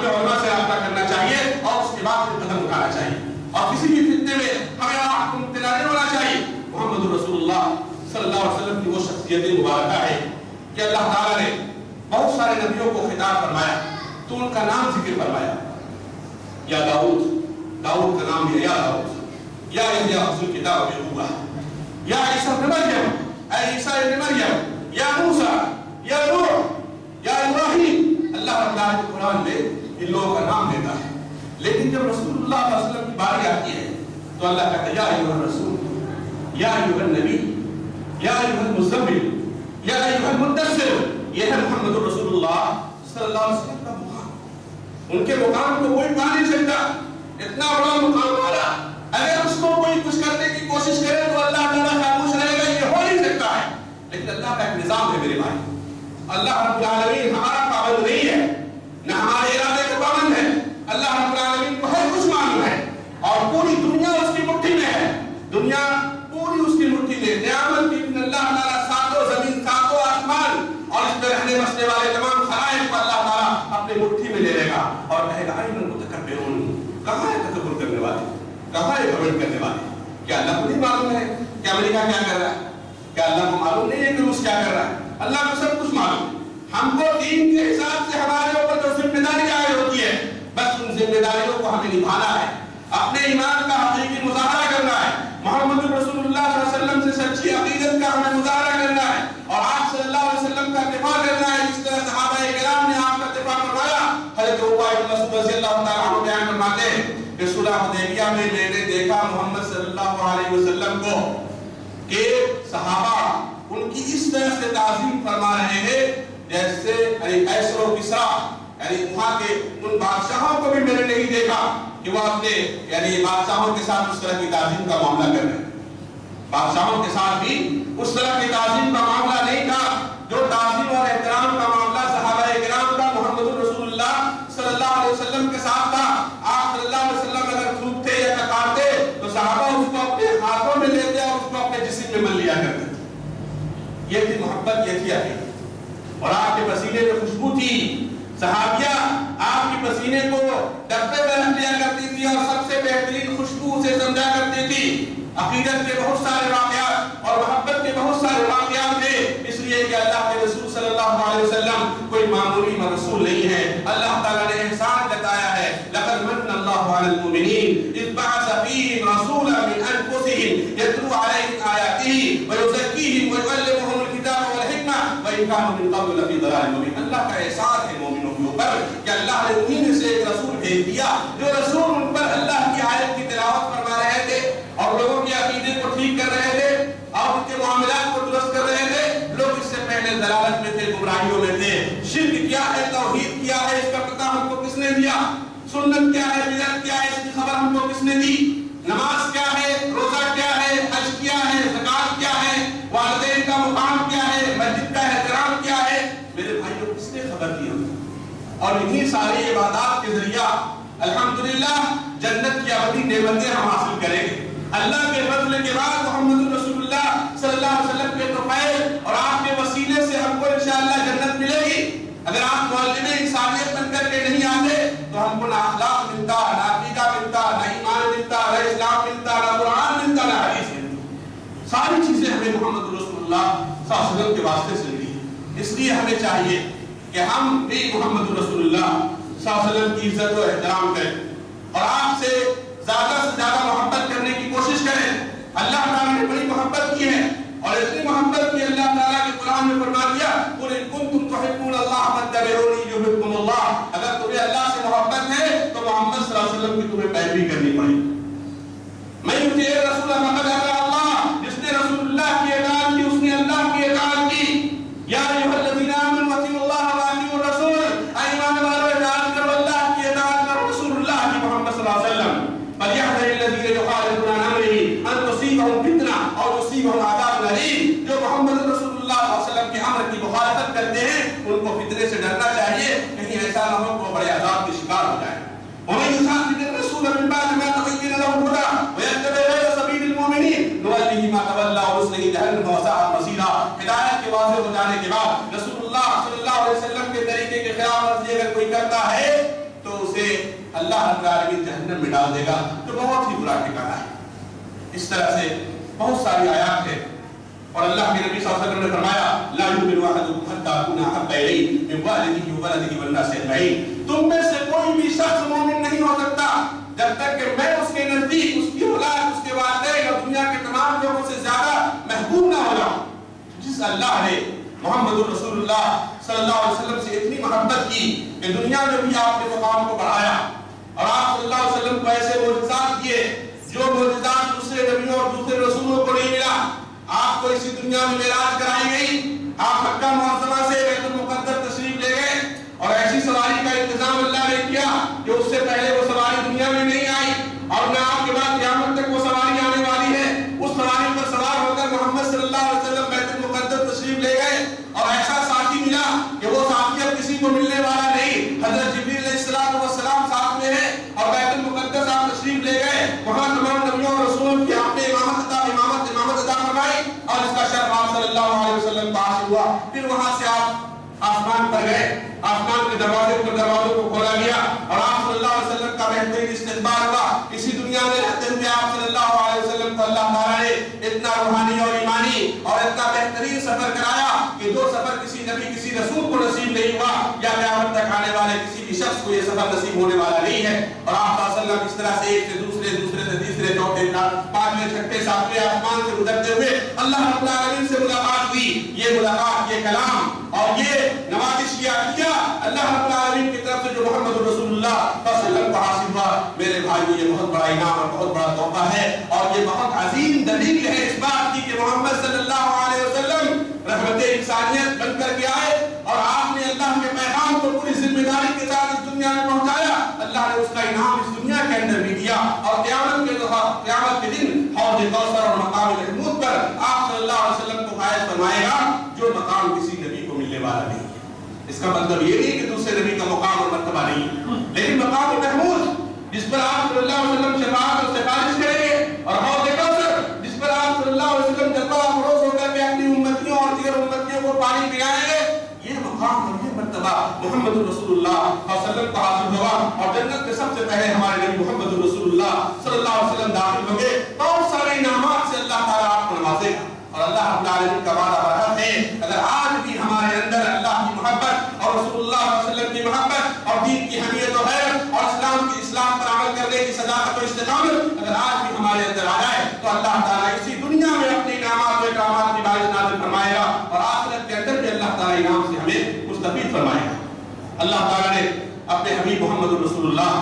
طالب علماء سے رابطہ کرنا چاہیے اور اس کے بعد پھر قدم اٹھانا چاہیے، اور کسی بھی فتنے میں ہمیں آپ کو مبتلا نہیں ہونا چاہیے۔ محمد رسول اللہ صلی اللہ علیہ وسلم کی وہ شخصیت مبارکہ ہے کہ اللہ تعالیٰ نے بہت سارے نبیوں کو خطاب فرمایا تو ان کا نام ذکر فرمایا، یا داؤد، داؤد کا نام ہے یا داؤد، یا یحییٰ خذ الکتاب بقوہ، یا عیسیٰ ابن مریم، اے عیسیٰ ابن مریم، یا موسیٰ، یا نوح، یا ابراہیم۔ اللہ رب العالمین قرآن میں ان لوگوں کا نام لیتا ہے، لیکن جب رسول اللہ صلی اللہ علیہ وسلم کی باری آتی ہے تو اللہ کہتا ہے یا ایھا الرسول، یا ایھا النبی، یا ایھا المزمل، یا ایھا المدثر۔ یہ ہے محمد رسول اللہ صلی اللہ علیہ وسلم کا مقام۔ ان کے مقام کو کوئی پا نہیں سکتا، اتنا بڑا مقام والا اگر اس کو کوئی کچھ کرنے کی کوشش کرے تو اللہ تعالیٰ خاموش رہے گا، یہ ہو نہیں سکتا ہے۔ لیکن اللہ کا ایک نظام ہے میرے بھائی، اللہ رب العالمین ہمارا پابند نہیں ہے، نہ ہمارے ارادے کا پابند ہے۔ اللہ رب العالمین کو ہر کچھ معلوم ہے اور پوری دنیا اس کی مٹھی میں ہے، دنیا پوری اس کی مٹھی میں۔ قیامت کے دن اللہ تعالیٰ ساتوں زمین، ساتوں آسمان اور اس میں رہنے بسنے والے تمام خلائق کو اللہ تعالیٰ اپنے مٹھی میں لے لے گا اور کہے گا اَيْنَ الْمُتَكَبِّرُونَ، کہاں ہے تکبر کرنے والے، کہاں ہے گھمنڈ کرنے والے؟ کیا اللہ کو نہیں معلوم ہے کہ امریکہ کیا کر رہا ہے؟ کیا اللہ کو معلوم نہیں ہے کہ روس کیا کر رہا ہے؟ اللہ کو سب کچھ معلوم ہے۔ ہم کو دین کے حساب سے ہمارے اوپر جو ذمہ داری عائد ہوتی ہے بس ان ذمہ داریوں کو ہمیں نبھانا ہے، اپنے ایمان کا حقیقی مظاہرہ کرنا ہے، محمد رسول اللہ صلی اللہ علیہ وسلم سے سچی عقیدت کا ہمیں مظاہرہ کرنا ہے اور آپ صلی اللہ علیہ وسلم کا دفاع کرنا ہے، جس طرح صحابہ کرام نے آپ کا دفاع فرمایا۔ حضرت عبادہ بن مسعود رضی اللہ تعالیٰ عنہ بیان فرماتے ہیں کہ صلح حدیبیہ میں میں نے دیکھا محمد صلی اللہ علیہ وسلم کو کہ صحابہ ان کی اس طرح سے تعظیم فرما رہے ہیں جیسے قیصر و کسریٰ، یعنی وہاں کے ان بادشاہوں کو بھی میں نے نہیں دیکھا کہ وہ اپنے بادشاہوں کے ساتھ اس طرح کی تعظیم کا معاملہ کر رہے ہیں۔ بادشاہوں کے ساتھ بھی اس طرح کی تعظیم کا معاملہ نہیں تھا جو تعظیم اور احترام کا معاملہ صحابہ کرام کا محمد رسول اللہ صلی اللہ علیہ وسلم کے ساتھ تھا۔ آپ صلی اللہ علیہ وسلم اگر تھوکتے یا ٹکارتے تو صحابہ اس کو اپنے ہاتھوں میں لیتے اور اس کو اپنے جسم میں مل لیا کرتے تھے۔ یہ تھی محبت، یہ تھی عقیدت۔ اور آپ کے پسینے میں خوشبو تھی، صحابیہ آپ کے پسینے کو ڈبے میں رکھ لیا کرتی تھی اور سب سے بہترین خوشبو اسے سمجھا کرتی تھی۔ عقیدت کے بہت سارے واقعات اور محبت کے بہت سارے واقعات تھے، اس لیے کہ اللہ کے رسول صلی اللہ علیہ وسلم کوئی معمولی رسول نہیں ہے۔ اللہ تعالیٰ نے احسان جتایا ہے، لقد من اللہ علی المؤمنین اذ بعث فیہم رسولا من انفسہم یتلو علیہم آیاتہ ویزکیہم ویعلمہم الکتاب والحکمہ وإن كانوا من قبل لفی ضلال مبین۔ اللہ کا احسان ہے مومنوں کے اوپر کہ اللہ نے انہی میں سے ایک رسول بھیج دیا جو رسول ان پر اللہ کی آیت کی تلاوت فرما رہے تھے اور لوگوں کے عقیدے کو ٹھیک کر رہے تھے اور ان کے معاملات کو درست کر رہے تھے۔ لوگ اس سے پہلے ضلالت میں تھے، گمراہیوں میں تھے۔ شرک کیا ہے، توحید کیا ہے، اس کا پتہ ہم کو کس نے دیا؟ سنت کیا ہے، بدعت کیا ہے، اس کی خبر ہم کو کس نے دی؟ نماز کیا ہے، روزہ کیا ہے، حج کیا ہے، زکات کیا ہے، والدین کا مقام کیا ہے، مسجد کا احترام کیا ہے، میرے بھائیوں کس نے خبر دی ہم؟ اور انہی ساری عبادات کے ذریعہ الحمدللہ جنت کی ابدی نعمتیں ہم حاصل کریں گے۔ اللہ کے فضل کے بعد محمد رسول اللہ صلی اللہ علیہ وسلم کے طفیل اور آپ کے وسیلے سے ہم کو انشاءاللہ جنت ملے گی۔ اگر آپ معلم انسانیت بن کر کے نہیں آتے تو ہم کو نہ اخلاق ملتا، نہ عقیدہ ملتا، نہ ایمان ملتا، نہ اسلام ملتا، نہ قرآن ملتا، نہ حدیث ملتا۔ ساری چیزیں ہمیں محمد رسول اللہ صلی اللہ علیہ وسلم کے واسطے سے ملی ہیں۔ اس لیے ہمیں چاہیے کہ ہم بھی محمد رسول اللہ صلی اللہ علیہ وسلم کی عزت و احترام کریں اور آپ سے زیادہ سے زیادہ محبت کرنے کی کوشش کریں۔ اللہ تعالیٰ نے بڑی محبت کی ہے اور اتنی محبت کی اللہ تعالیٰ کے قرآن میں فرما دیا قُلْ إِن كُنتُمْ تُحِبُّونَ اللَّهَ فَاتَّبِعُونِي يُحْبِبْكُمُ اللَّهُ۔ اگر تمہیں اللہ سے محبت ہے تو محمد صلی اللہ علیہ وسلم کی تمہیں پیروی کرنی پڑے گی۔ میں یطیع الرسول فقد اطاع اللہ، جس نے رسول اللہ کی اطاعت کی اس نے اللہ کی اطاعت کی۔ یا ایھا الذین آمنوا اطیعوا اللہ واطیعوا الرسول، اے ایمان والو اطاعت کرو اللہ کی، اطاعت کرو رسول اللہ کی محمد صلی اللہ علیہ وسلم۔ فَلْيَحْذَرِ الَّذِينَ يُخَالِفُونَ عَنْ أَمْرِهِ أَن تُصِيبَهُمْ فِتْنَةٌ أَوْ يُصِيبَهُمْ عَذَابٌ أَلِيمٌ۔ جو محمد رسول اللہ صلی اللہ علیہ وسلم کے امر کی مخالفت کرتے ہیں ان کو فتنے سے ڈرنا چاہیے، کہیں ایسا نہ ہو کہ وہ بڑے عذاب کے شکار ہو جائیں۔ وَمَن يُشَاقِقِ الرَّسُولَ مِن بَعْدِ مَا تَبَيَّنَ لَهُ الْهُدَىٰ وَيَتَّبِعْ غَيْرَ سَبِيلِ الْمُؤْمِنِينَ نُوَلِّهِ مَا تَوَلَّىٰ وَنُصْلِهِ جَهَنَّمَ وَسَاءَتْ مَصِيرًا۔ ہدایت کے واضح ہو جانے کے بعد رسول اللہ صلی اللہ علیہ وسلم کے طریقے کے خلاف ورزی اگر کوئی کرتا ہے تو اللہ رب العالمین جہنم میں ڈال دے گا تو بہت ہی برا ٹھکانہ ہے۔ اس طرح سے بہت ساری آیات ہیں اور اللہ کے نبی صلی اللہ علیہ وسلم نے فرمایا لا یؤمن احدکم حتی اکون احب الیہ من والدہ وولدہ والناس اجمعین، تم میں سے کوئی بھی شخص مومن نہیں ہو سکتا جب تک کہ میں اس کے نزدیک اس کی اولاد، اس کے والدین اور دنیا کے تمام لوگوں سے زیادہ محبوب نہ ہو جاؤں۔ جس اللہ نے محمد رسول اللہ صلی اللہ علیہ وسلم سے اتنی محبت کی کہ دنیا میں بھی آپ کے مقام کو بڑھایا اور آپ صلی اللہ علیہ وسلم کو ایسے معجزات دیے جو معجزات دوسرے نبیوں اور دوسرے رسولوں کو نہیں ملا۔ آپ کو اسی دنیا میں معراج کرائی گئی، آپ مکہ معظمہ سے بیت المقدس تشریف لے گئے اور ایسی سواری کا انتظام اللہ نے کیا کہ اس سے پہلے وہ سواری دنیا میں نہیں آئی اور نہ آپ کے بعد قیامت تک وہ سواری آنے والی ہے۔ اس سواری پر سوار ہو کر محمد صلی اللہ علیہ وسلم بیت المقدس تشریف لے گئے اور ایسا ساتھی ملا کہ وہ ساتھی اب کسی کو ملنے والا نہیں، حضرت جبریل علیہ السلام ساتھ میں ہے اور بیت المقدس آپ تشریف لے گئے، وہاں تمام نبیوں اور رسولوں کی آپ نے امامت عطا فرمائی اور اس کا شرف آپ صلی اللہ علیہ وسلم کو حاصل ہوا۔ پھر وہاں سے آپ آسمان پر گئے، آسمان کے دروازوں کو کھولا گیا اور آپ صلی اللہ علیہ وسلم کا بہترین استقبال ہوا۔ اسی دنیا میں رہتے ہوئے آپ صلی اللہ علیہ وسلم کو اللہ تعالیٰ نے اتنا روحانی اور ایمانی اور اتنا بہترین سفر کرایا کہ جو سفر کسی نبی کسی رسول کو نصیب نہیں ہوا یا قیامت تک آنے والے کسی بھی شخص کو یہ سفر نصیب ہونے والا نہیں ہے۔ اور آپ صلی اللہ علیہ وسلم اس طرح سے ایک سے دوسرے سے تیسرے چوتھے پانچویں چھٹے ساتویں آسمان سے گزرتے ہوئے اللہ رب العالمین سے ملاقات ہوئی۔ یہ ملاقات، یہ کلام اور یہ نوازش کی عطیہ اللہ رب العالمین کی طرف سے جو محمد رسول اللہ صلی اللہ علیہ وسلم کو حاصل ہوا، میرے بھائیو یہ بہت بڑا انعام اور بہت بڑا تحفہ ہے اور یہ بہت عظیم دلیل ہے اس بات کی کہ محمد صلی اللہ علیہ وسلم رحمت انسانیت بن کر کے آئے اور آپ نے اللہ کے پیغام کو پوری ذمہ داری کے ساتھ اس دنیا میں پہنچایا۔ اللہ نے اس کا انعام اس دنیا کے اندر بھی دیا اور قیامت کے دن حوض کوثر اور مقام محمود پر آپ صلی اللہ علیہ وسلم کو فائز فرمائے گا جو مقام کسی نبی کو ملنے والا نہیں ہے۔ اس کا مطلب یہ نہیں کہ دوسرے نبی کا مقام اور مرتبہ نہیں ہے، لیکن مقام محمود جس پر آپ صلی اللہ علیہ وسلم شفاعت اور سفارش کریں گے اور حوض کوثر جس پر آپ صلی اللہ علیہ وسلم جلوہ افروز ہو کر کے اپنی امتیوں اور دیگر امتیوں کو پانی پلائیں گے، یہ مقام اور یہ مرتبہ محمد رسول اللہ صلی اللہ علیہ وسلم کو حاصل ہوا اور جنت کے سب سے پہلے ہمارے نبی محمد رسول اللہ صلی اللہ علیہ وسلم داخل ہوں گے۔ بہت سارے انعامات سے اللہ تعالیٰ آپ کو نوازے گا اور اللہ رب العالمین کا وعدہ برحق ہے اگر آج بھی ہمارے اندر اللہ کی محبت اور رسول اللہ صلی اللہ علیہ وسلم کی محبت اور دین کی حمیت و غیرت اور اسلام پر عمل کرنے کی صداقت و استقامت اگر آج بھی ہمارے اندر آ جائے تو اللہ تعالیٰ اسی دنیا میں اپنے انعامات و اکرامات کی بارش نازل فرمائے گا اور آخرت کے اندر بھی اللہ تعالیٰ انعام سے ہمیں مستفید فرمائے گا۔ اللہ تعالیٰ نے اپنے حبیب محمد رسول اللہ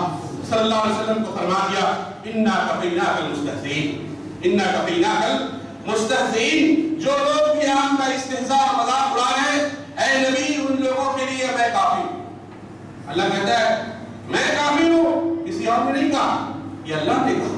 صلی اللہ علیہ وسلم کو فرما دیا اِنَّا كَفَيْنَاكَ الْمُسْتَهْزِئِينَ اِنَّا كَفَيْنَاكَ الْمُسْتَهْزِئِينَ جو لوگ بھی آپ کا استہزاء اور مذاق اڑا رہے ہیں اے نبی ان لوگوں کے لیے میں کافی ہوں۔ اللہ کہتا ہے میں کافی ہوں، کسی اور نے نہیں کہا، یہ اللہ نے کہا۔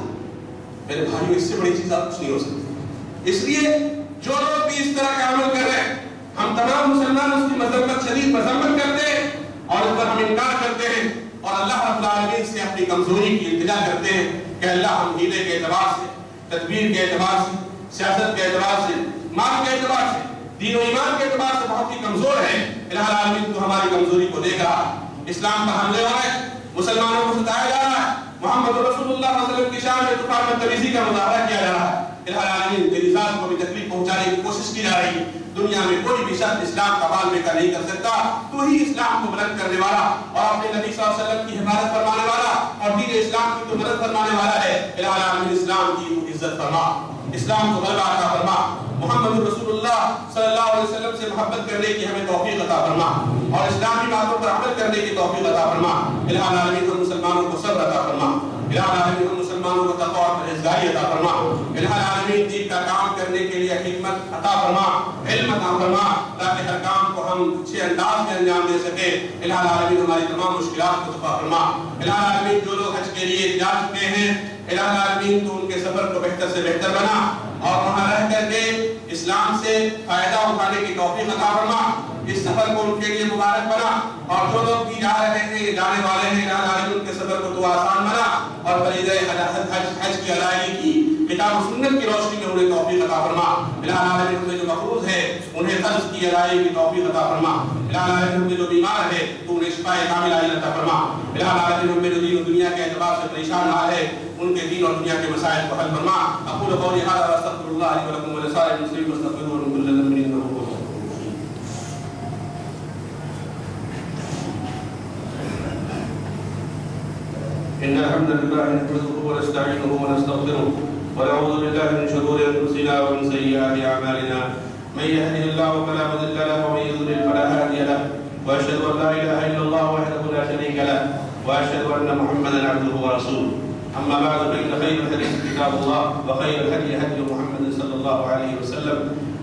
میرے بھائیو اس سے بڑی چیز آپ کچھ نہیں ہو سکتی۔ اس لیے جو لوگ بھی اس طرح کا عمل کر رہے ہیں ہم تمام مسلمان اس کی مذمت شدید مذمت کرتے ہیں اور اس پر ہم انکار کرتے ہیں اور اللہ رب العالمین سے اپنی کمزوری کی التجا کرتے ہیں کہ اللہ ہم ہیلے کے اعتبار سے، تدبیر کے اعتبار سے، سیاست کے اعتبار سے، مال کے اعتبار سے، دین و ایمان کے اعتبار سے بہت ہی کمزور ہے۔ الہ العالمین تو ہماری کمزوری کو دیکھ رہا ہے، اسلام پر حملے ہو رہے ہیں، مسلمانوں کو ستایا جا رہا ہے، محمد رسول اللہ صلی اللہ علیہ وسلم کی شان میں طوفان میں تبعیضی کا مظاہرہ کیا جا رہا ہے۔ الہ العالمین تیری ذات کو بھی تکلیف پہنچانے کی کوشش کی جا رہی ہے۔ دنیا میں کوئی بھی شخص اسلام کا بال بیکا نہیں کر سکتا، تو ہی اسلام کو بلند کرنے والا اور اپنے نبی صلی اللہ علیہ وسلم کی حفاظت فرمانے والا اور دین اسلام کی تو مدد فرمانے والا ہے۔ الہ العالمین اسلام کی عزت فرما، اسلام کو غلبہ عطا فرما، محمد رسول اللہ صلی اللہ علیہ وسلم سے محبت کرنے کی ہمیں توفیق عطا فرما اور اسلامی باتوں پر عمل کرنے کی توفیق عطا فرما۔ الہ العالمین ہم مسلمانوں کو صبر عطا فرما، الہ العالمین ہم مسلمانوں کو تقویٰ اور پرہیزگاری عطا فرما، الہ العالمین دین کا کام کرنے کے لیے حکمت عطا فرما، علم عطا فرما تاکہ ہر کام کو ہم اچھے انداز میں انجام دے سکے۔ الہ العالمین ہماری تمام مشکلات کو دفع فرما۔ الہ العالمین جو لوگ حج کے لیے جا چکے ہیں الہ العالمین تو ان کے سفر کو بہتر سے بہتر بنا اور وہاں رہ کر کے اسلام سے فائدہ اٹھانے کی توفیق عطا فرما۔ اس سفر کو ان کے لیے مبارک بنا اور جو لوگ بھی جا رہے ہیں جانے والے ہیں الہ العالمین ان کے سفر کو تو آسان بنا اور فریضہ حج کی ادائیگی کی کتاب و سنت کی روشنی میں انہیں توفیق عطا فرما۔ الہ العالمین ہمیں جو مفروض ہے انہیں قرض کی ادائیگی کی توفیق عطا فرما۔ الہ العالمین ہمیں جو بیمار ہے تو انہیں شفا کاملہ عطا فرما۔ الہ العالمین ہمیں جو دین و دنیا دنیا کے اعتبار سے پریشان حال ہے ان کے دین اور دنیا کے مسائل کو حل فرما. اقول قولی ھذا واستغفر اللہ لی ولکم ولسائر المسلمین فاستغفروہ من کل ذنب انہ هو الغفور الرحیم. ان الحمد لله نحمده ونستعينه ونستغفره ونعوذ بالله من شرور انفسنا ومن سيئات اعمالنا. من يهده الله فلا مضل له ومن يضلل فلا هادي له. واشهد ان لا اله الا الله وحده لا شريك له واشهد ان محمدا عبده ورسوله. اما بعد فان خير الحديث كتاب الله وخير الهدي هدي محمد صلى الله عليه وسلم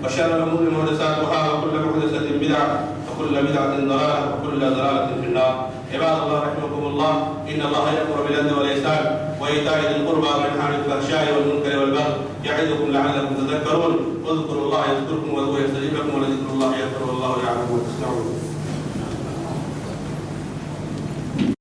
وشر الامور محدثاتها وكل محدثه بدعه وكل بدعه ضلاله وكل ضلاله في النار. عباد الله رحمكم الله ان الله يامر بالعدل والاحسان وايتاء ذي القربى وينهى عن الفحشاء والمنكر والبغي يعظكم لعلكم تذكرون. اذكروا الله يذكركم وادعوه يستجيب لكم ولذكر الله اكبر والله يعلم ما تصنعون.